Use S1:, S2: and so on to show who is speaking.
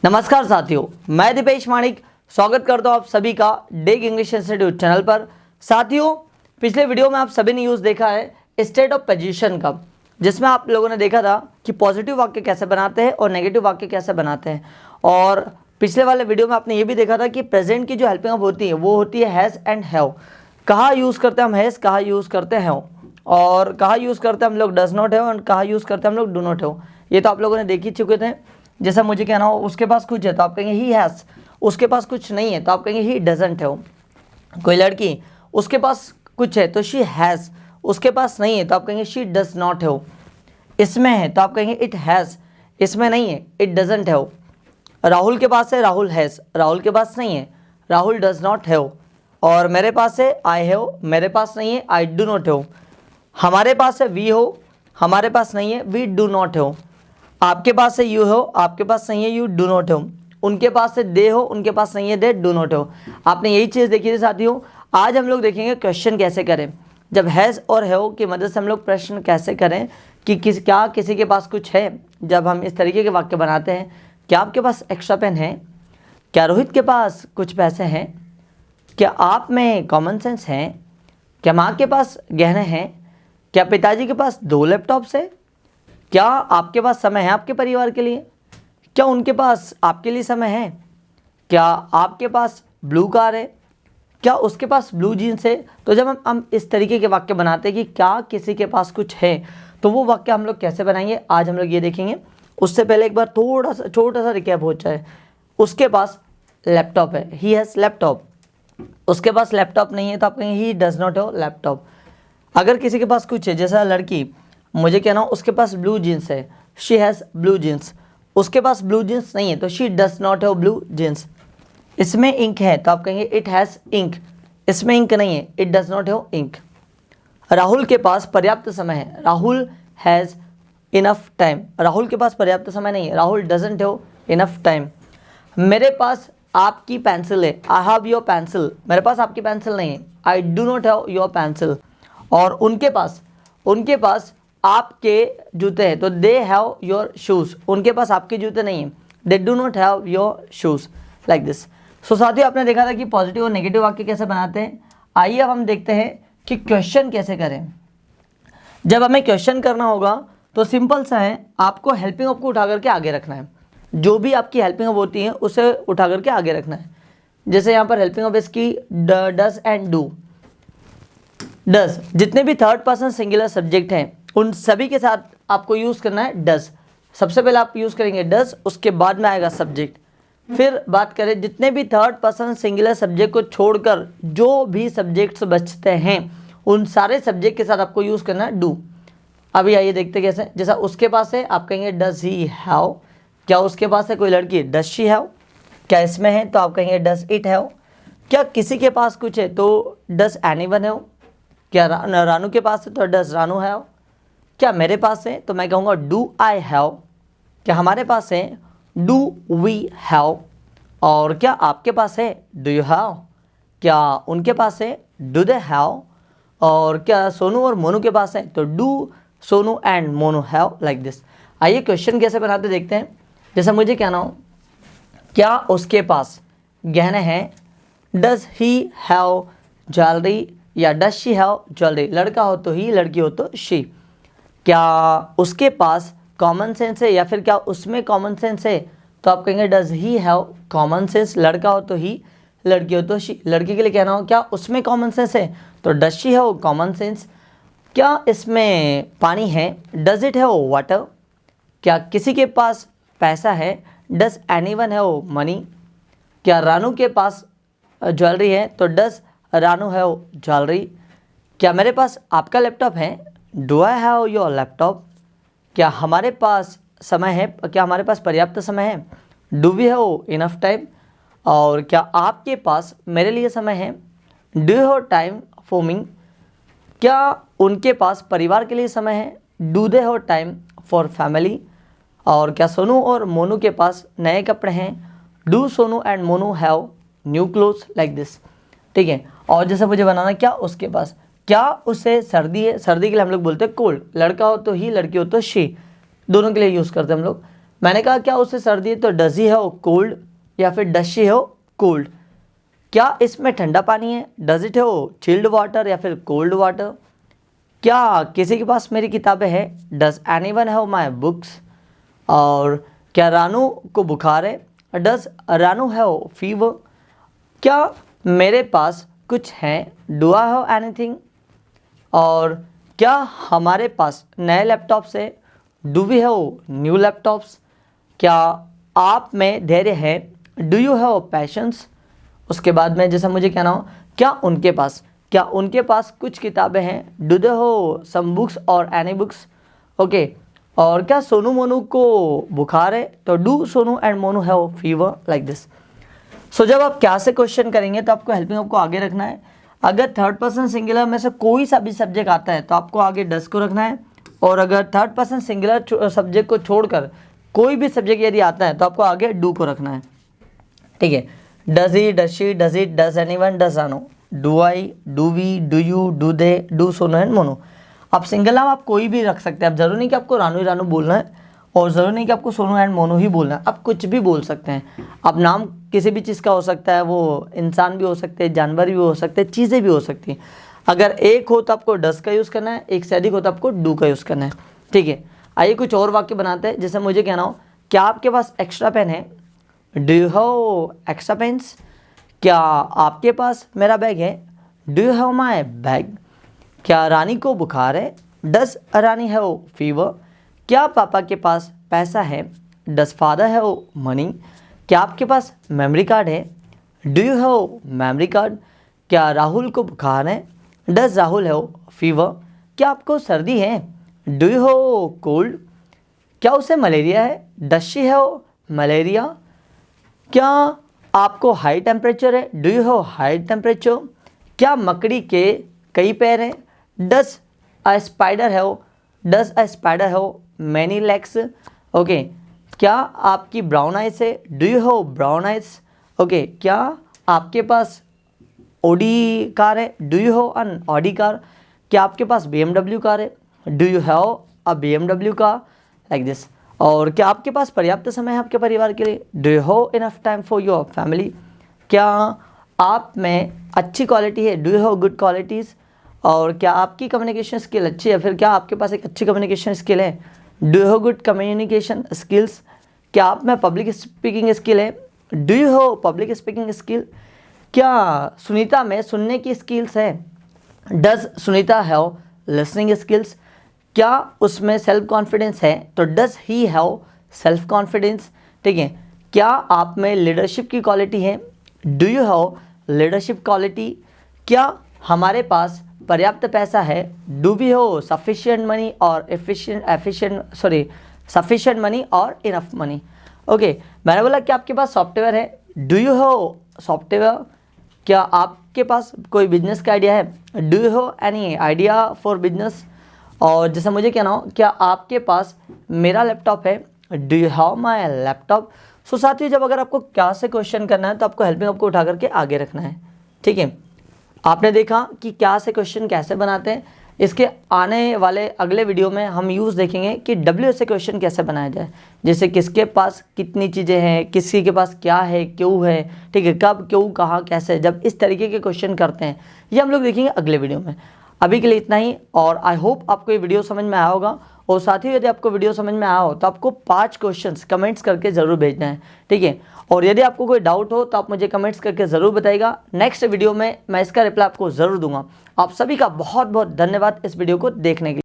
S1: नमस्कार साथियों, मैं दीपेश माणिक स्वागत करता हूं आप सभी का डेग इंग्लिश इंस्टीट्यूट चैनल पर। साथियों, पिछले वीडियो में आप सभी ने यूज़ देखा है स्टेट ऑफ पोजीशन का, जिसमें आप लोगों ने देखा था कि पॉजिटिव वाक्य कैसे बनाते हैं और नेगेटिव वाक्य कैसे बनाते हैं। और पिछले वाले वीडियो में आपने ये भी देखा था कि प्रेजेंट की जो हेल्पिंग वर्ब होती है वो होती है हैज़ एंड हैव। कहाँ यूज़ करते हैं हम हैज़, कहाँ यूज़ करते हैं हैव, और कहाँ यूज़ करते हैं हम लोग डज नॉट हैव और कहाँ यूज़ करते हैं हम लोग डू नॉट हैव। ये तो आप लोगों ने देख ही चुके थे। जैसा मुझे कहना हो उसके पास कुछ है तो आप कहेंगे ही हैज़, उसके पास कुछ नहीं है तो आप कहेंगे ही डजंट हैव। कोई लड़की उसके पास कुछ है तो शी हैज़, उसके पास नहीं है तो आप कहेंगे शी डज नॉट हैव। इसमें है तो आप कहेंगे इट हैज़, इसमें नहीं है इट डजंट हैव। राहुल के पास है राहुल हैज़, राहुल के पास नहीं है राहुल डज नॉट हैव। और मेरे पास है आई हैव, मेरे पास नहीं है आई डू नॉट हैव। हमारे पास है वी हो, हमारे पास नहीं है वी डू नॉट हैव। आपके पास है यू हो, आपके पास नहीं है यू डू नॉट हैव। उनके पास है दे हो, उनके पास नहीं है दे डू नॉट हैव। आपने यही चीज़ देखी थी साथियों। आज हम लोग देखेंगे क्वेश्चन कैसे करें, जब हैज़ और हैव की मदद से हम लोग प्रश्न कैसे करें कि क्या किसी के पास कुछ है। जब हम इस तरीके के वाक्य बनाते हैं, क्या आपके पास एक्स्ट्रा पेन है, क्या रोहित के पास कुछ पैसे हैं, क्या आप में कॉमन सेंस है, क्या माँ के पास गहने हैं, क्या पिताजी के पास 2 लैपटॉप्स है, क्या आपके पास समय है आपके परिवार के लिए, क्या उनके पास आपके लिए समय है, क्या आपके पास ब्लू कार है, क्या उसके पास ब्लू जीन्स है। तो जब हम इस तरीके के वाक्य बनाते हैं कि क्या किसी के पास कुछ है, तो वो वाक्य हम लोग कैसे बनाएंगे आज हम लोग ये देखेंगे। उससे पहले एक बार थोड़ा सा छोटा सा रिकैप हो जाए। उसके पास लैपटॉप है, ही हैज़ लैपटॉप। उसके पास लैपटॉप नहीं है तो आप कहेंगे he does not have laptop. अगर किसी के पास कुछ है, जैसा लड़की मुझे कहना हो उसके पास ब्लू जीन्स है, शी हैज़ ब्लू जीन्स। उसके पास ब्लू जीन्स नहीं है तो she does not have blue jeans. इसमें इंक है तो आप कहेंगे इट हैज़ इंक। इसमें इंक नहीं है it does not have ink. Rahul के पास पर्याप्त समय है, Rahul has enough time. Rahul के पास पर्याप्त समय नहीं है, Rahul doesn't have enough time. मेरे पास आपकी पेंसिल है, आई हैव योर पेंसिल। मेरे पास आपकी पेंसिल नहीं है, I do not have your pencil. और उनके पास आपके जूते हैं तो दे हैव योर शूज़। उनके पास आपके जूते नहीं हैं, they do not have your shoes, like this. So साथियों, आपने देखा था कि पॉजिटिव और नेगेटिव वाक्य कैसे बनाते हैं। आइए अब हम देखते हैं कि क्वेश्चन कैसे करें। जब हमें क्वेश्चन करना होगा तो सिंपल सा है, आपको हेल्पिंग वर्ब को उठा करके आगे रखना है। जो भी आपकी हेल्पिंग वर्ब होती है उसे उठा करके आगे रखना है। जैसे यहाँ पर हेल्पिंग वर्ब इसकी डज एंड डू। डज, जितने भी थर्ड पर्सन सिंगुलर सब्जेक्ट हैं उन सभी के साथ आपको यूज़ करना है डज। सबसे पहले आप यूज़ करेंगे डज, उसके बाद में आएगा सब्जेक्ट। फिर बात करें जितने भी थर्ड पर्सन सिंगुलर सब्जेक्ट को छोड़कर जो भी सब्जेक्ट्स बचते हैं उन सारे सब्जेक्ट के साथ आपको यूज़ करना है डू। अभी आइए देखते कैसे। जैसा उसके पास है आप कहेंगे डज ही हैव। क्या उसके पास है कोई लड़की, डज शी हैव। क्या इसमें है तो आप कहेंगे डज इट हैव। क्या किसी के पास कुछ है तो डज एनीवन हैव। क्या रानू के पास है तो डज रानू हैव। क्या मेरे पास है तो मैं कहूँगा डू आई हैव। क्या हमारे पास है डू वी हैव। और क्या आपके पास है डू यू हैव। क्या उनके पास है डू दे हैव। और क्या सोनू और मोनू के पास है तो do Sonu and Monu have, like this. आइए क्वेश्चन कैसे बनाते देखते हैं। जैसा मुझे कहना हो क्या उसके पास गहने हैं, डज ही हैव ज्वेलरी या डज शी हैव ज्वेलरी। लड़का हो तो ही, लड़की हो तो शी। क्या उसके पास कॉमन सेंस है या फिर क्या उसमें कॉमन सेंस है तो आप कहेंगे does he have common sense. लड़का हो तो ही, लड़की हो तो शी। लड़की के लिए कहना हो क्या उसमें कॉमन सेंस है तो does she have common sense. क्या इसमें पानी है, डज इट हैव वाटर। क्या किसी के पास पैसा है, डज एनीवन हैव मनी। क्या रानू के पास ज्वेलरी है तो डज रानू हैव ज्वेलरी। क्या मेरे पास आपका लैपटॉप है, do I have your laptop. क्या हमारे पास समय है, क्या हमारे पास पर्याप्त समय है, do we have enough time. और क्या आपके पास मेरे लिए समय है, do you have time for me. क्या उनके पास परिवार के लिए समय है, do they have time for family. और क्या सोनू और मोनू के पास नए कपड़े हैं, do Sonu and Monu have new clothes, like this. ठीक है। और जैसे मुझे बनाना क्या उसके पास, क्या उसे सर्दी है, सर्दी के लिए हम लोग बोलते हैं कोल्ड। लड़का हो तो ही, लड़की हो तो शी, दोनों के लिए यूज़ करते हैं हम लोग। मैंने कहा क्या उसे सर्दी है, तो डज ही हैव कोल्ड या फिर डज शी हैव कोल्ड। क्या इसमें ठंडा पानी है, does it have chilled water या फिर कोल्ड वाटर। क्या किसी के पास मेरी किताबें हैं, does anyone have my books. और क्या रानू को बुखार है, डज रानू हैव फीवर। क्या मेरे पास कुछ है, डू आई हैव एनीथिंग। और क्या हमारे पास नए लैपटॉप्स है, do we have new laptops. क्या आप में धैर्य है, डू यू हैव पैशंस। उसके बाद में जैसा मुझे कहना हो, क्या उनके पास कुछ किताबें हैं, do they have some books और एनी बुक्स। ओके। और क्या सोनू मोनू को बुखार है, तो do Sonu and Monu have fever, like this. So जब आप क्या से क्वेश्चन करेंगे तो आपको हेल्पिंग वर्ब को आगे रखना है। अगर थर्ड पर्सन सिंगुलर में से कोई सा भी सब्जेक्ट आता है तो आपको आगे डस को रखना है, और अगर थर्ड पर्सन सिंगुलर सब्जेक्ट को छोड़कर कोई भी सब्जेक्ट यदि आता है तो आपको आगे डू को रखना है। ठीक है, does he, does she, does it, does anyone, does Ranu, do I, do we, do you, do they, do Sonu and Monu. अब सिंगल नाम आप कोई भी रख सकते हैं। अब जरूरी नहीं कि आपको रानू ही रानू बोलना है, और ज़रूरी नहीं कि आपको सोनू एंड मोनू ही बोलना है, आप कुछ भी बोल सकते हैं। अब नाम किसी भी चीज़ का हो सकता है, वो इंसान भी हो सकते हैं, जानवर भी हो सकते हैं, चीज़ें भी हो सकती हैं। अगर एक हो तो आपको डस का यूज़ करना है, एक से अधिक हो तो आपको डू का यूज़ करना है। ठीक है, आइए कुछ और वाक्य बनाते हैं। जैसे मुझे कहना हो, क्या आपके पास एक्स्ट्रा पेन है, do you have extra pens. क्या आपके पास मेरा बैग है, do you have my bag. क्या रानी को बुखार है, डज रानी हैव फीवर। क्या पापा के पास पैसा है, डज फादर हैव मनी। क्या आपके पास मेमोरी कार्ड है, do you have memory card. क्या राहुल को बुखार है, डज राहुल हैव फीवर। क्या आपको सर्दी है, डू यू हैव कोल्ड। क्या उसे मलेरिया है, डज शी हैव मलेरिया। क्या आपको हाई टेम्परेचर है, do you have high temperature. क्या मकड़ी के कई पैर हैं, does a spider have many legs. Okay. क्या आपकी ब्राउन आइज है, do you have brown eyes. Okay. क्या आपके पास ऑडी कार है, do you have an Audi car. क्या आपके पास BMW कार है, do you have a BMW car, like this. और क्या आपके पास पर्याप्त समय है आपके परिवार के लिए, do you have enough time for your family. क्या आप में अच्छी क्वालिटी है, do you have good qualities. और क्या आपकी कम्युनिकेशन स्किल अच्छी है, फिर क्या आपके पास एक अच्छी कम्युनिकेशन स्किल है, do you have good communication skills. क्या आप में पब्लिक स्पीकिंग स्किल है, do you have public speaking skill. क्या सुनीता में सुनने की स्किल्स है, does Sunita have listening skills. क्या उसमें सेल्फ कॉन्फिडेंस है, तो does he have self confidence. ठीक है। क्या आप में लीडरशिप की क्वालिटी है, do you have leadership quality. क्या हमारे पास पर्याप्त पैसा है, do we have sufficient money और सफिशिएंट मनी और इनफ मनी। ओके। मैंने बोला कि आपके पास सॉफ्टवेयर है, डू यू हैव सॉफ्टवेयर। क्या आपके पास कोई बिजनेस का आइडिया है, do you have any idea for business. और जैसे मुझे कहना हो, क्या आपके पास मेरा लैपटॉप है, do you have my laptop. So साथियों, जब अगर आपको क्या से क्वेश्चन करना है तो आपको हेल्पिंग आपको उठा करके आगे रखना है। ठीक है, आपने देखा कि क्या से क्वेश्चन कैसे बनाते हैं। इसके आने वाले अगले वीडियो में हम यूज़ देखेंगे कि डब्ल्यू से क्वेश्चन कैसे बनाया जाए। जैसे किसके पास कितनी चीज़ें हैं, किसी के पास क्या है, क्यों है, ठीक है, कब, क्यों, कहाँ, कैसे, जब इस तरीके के क्वेश्चन करते हैं, ये हम लोग देखेंगे अगले वीडियो में। अभी के लिए इतना ही, और आई होप आपको ये वीडियो समझ में आया होगा। और साथ ही यदि आपको वीडियो समझ में आया हो तो आपको 5 क्वेश्चंस कमेंट्स करके ज़रूर भेजना है। ठीक है, और यदि आपको कोई डाउट हो तो आप मुझे कमेंट्स करके ज़रूर बताइएगा। नेक्स्ट वीडियो में मैं इसका रिप्लाई आपको ज़रूर दूंगा। आप सभी का बहुत बहुत धन्यवाद इस वीडियो को देखने के लिए।